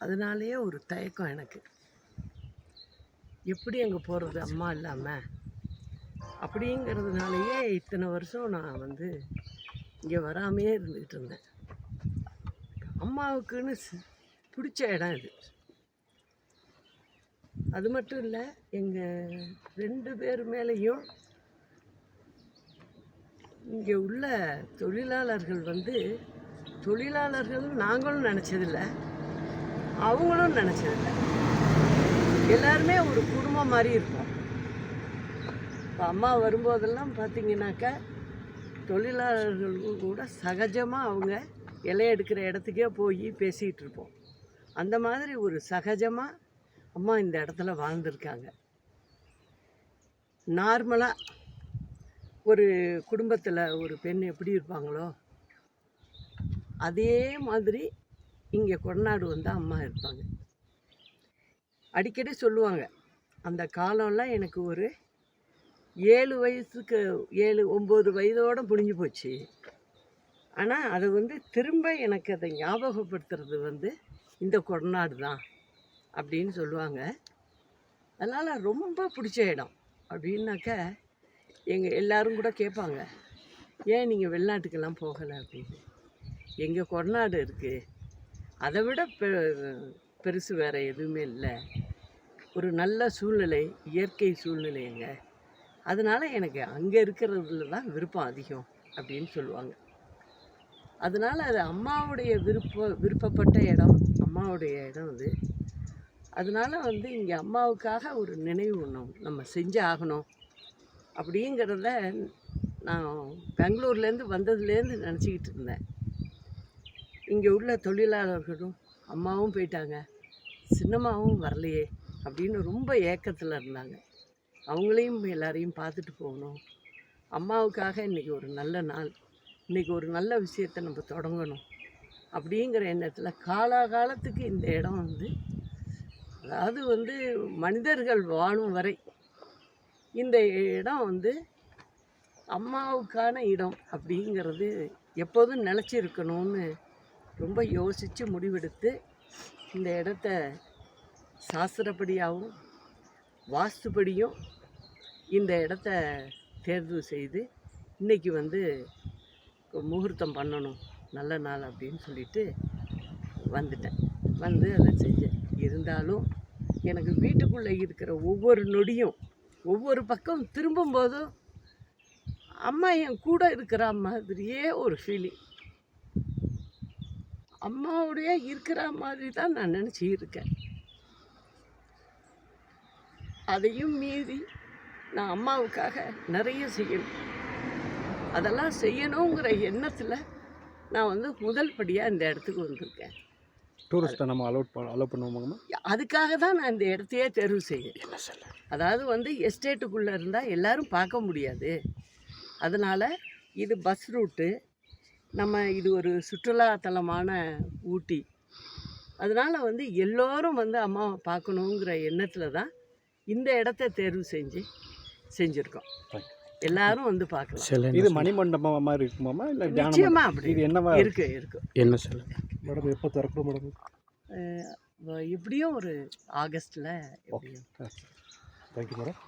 அதனாலேயே ஒரு தயக்கம் எனக்கு. எப்படி அங்கே போகிறது அம்மா இல்லாமல் அப்படிங்கிறதுனாலேயே இத்தனை வருஷம் நான் வந்து இங்கே வராமையே இருந்துக்கிட்டு இருந்தேன். அம்மாவுக்குன்னு பிடிச்ச இடம் இது. அது மட்டும் இல்லை, எங்கள் 2 பேர் மேலேயும் இங்கே உள்ள தொழிலாளர்கள் வந்து தொழிலாளர்கள் நாங்களும் நினச்சதில்ல, அவங்களும் நினச்சதில்ல. எல்லாருமே ஒரு குடும்பம் மாதிரி இருப்போம். இப்போ அம்மா வரும்போதெல்லாம் பார்த்திங்கனாக்கா தொழிலாளர்களுக்கும் கூட சகஜமாக அவங்க இலை எடுக்கிற இடத்துக்கே போய் பேசிகிட்டு இருப்போம். அந்த மாதிரி ஒரு சகஜமாக அம்மா இந்த இடத்துல வாழ்ந்துருக்காங்க. நார்மலாக ஒரு குடும்பத்தில் ஒரு பெண் எப்படி இருப்பாங்களோ அதே மாதிரி இங்கே கொடநாடு வந்து அம்மா இருப்பாங்க. அடிக்கடி சொல்லுவாங்க, அந்த காலம்லாம் எனக்கு ஒரு 7 வயசுக்கு 9 வயதோடு முடிஞ்சு போச்சு. ஆனால் அது வந்து திரும்ப எனக்கு அதை ஞாபகப்படுத்துறது வந்து இந்த கொடநாடு தான் அப்படின்னு சொல்லுவாங்க. அதனால் ரொம்ப பிடிச்ச இடம். அப்படின்னாக்கா எல்லோரும் கூட கேட்பாங்க, ஏன் நீங்கள் வெளிநாட்டுக்கெல்லாம் போகலை அப்படின்னு. எங்கள் கொடநாடு இருக்குது, அதை விட பெருசு வேறு எதுவுமே இல்லை. ஒரு நல்ல சூழ்நிலை, இயற்கை சூழ்நிலைங்க. அதனால் எனக்கு அங்கே இருக்கிறதுல தான் விருப்பம் அதிகம் அப்படின்னு சொல்லுவாங்க. அதனால் அது அம்மாவுடைய விருப்பப்பட்ட இடம், அம்மாவுடைய இடம் அது. அதனால் வந்து இங்கே அம்மாவுக்காக ஒரு நினைவு ஒன்று நம்ம செஞ்சு ஆகணும் அப்படிங்கிறத நான் பெங்களூர்லேருந்து வந்ததுலேருந்து நினச்சிக்கிட்டு இருந்தேன். இங்கே உள்ள தொழிலாளர்களும் அம்மாவும் போயிட்டாங்க, சின்னம்மாவும் வரலையே அப்படின்னு ரொம்ப ஏக்கத்தில் இருந்தாங்க. அவங்களையும் எல்லாரையும் பார்த்துட்டு போகணும். அம்மாவுக்காக இன்றைக்கி ஒரு நல்ல நாள், இன்றைக்கி ஒரு நல்ல விஷயத்தை நம்ம தொடங்கணும் அப்படிங்கிற எண்ணத்தில் காலாகாலத்துக்கு இந்த இடம் வந்து, அதாவது வந்து மனிதர்கள் வாழும் வரை இந்த இடம் வந்து அம்மாவுக்கான இடம் அப்படிங்கிறது எப்போதும் நிலச்சிருக்கணும்னு ரொம்ப யோசித்து முடிவெடுத்து இந்த இடத்த சாஸ்திரப்படியாகவும் வாஸ்துப்படியும் இந்த இடத்த தேர்வு செய்து இன்றைக்கி வந்து முகூர்த்தம் பண்ணணும், நல்ல நாள் அப்படின்னு சொல்லிட்டு வந்துட்டேன். வந்து அதை செஞ்சேன். இருந்தாலும் எனக்கு வீட்டுக்குள்ளே இருக்கிற ஒவ்வொரு நொடியும் ஒவ்வொரு பக்கம் திரும்பும்போதும் அம்மா என் கூட இருக்கிற மாதிரியே ஒரு ஃபீலிங். அம்மாவுடைய இருக்கிற மாதிரி தான் நான் நினச்சி இருக்கேன். அதையும் மீறி நான் அம்மாவுக்காக நிறைய செய்யணும். அதெல்லாம் செய்யணுங்கிற எண்ணத்தில் நான் வந்து முதல் படியாக இந்த இடத்துக்கு வந்திருக்கேன். டூரிஸ்ட்டை நம்ம அலோவ் பண்ணுவோமா? அதுக்காக தான் நான் இந்த இடத்தையே தேர்வு செய்யேன். அதாவது வந்து எஸ்டேட்டுக்குள்ளே இருந்தால் எல்லோரும் பார்க்க முடியாது. அதனால் இது பஸ் ரூட்டு, நம்ம இது ஒரு சுற்றுலாத்தலமான ஊட்டி. அதனால் வந்து எல்லோரும் வந்து அம்மாவை பார்க்கணுங்கிற எண்ணத்தில் தான் இந்த இடத்த தேர்வு செஞ்சுருக்கோம். எல்லாரும் வந்து பார்க்கலாம். இது மணிமண்டபம் மாதிரி இருக்குமாமா இல்லை நிச்சயமாக அப்படி இது என்னவா இருக்கு? என்ன சொல்ல மேடம், எப்போ திறக்கணும் மேடம்? எப்படியும் ஒரு ஆகஸ்ட்டில் எப்படியும். Thank you madam.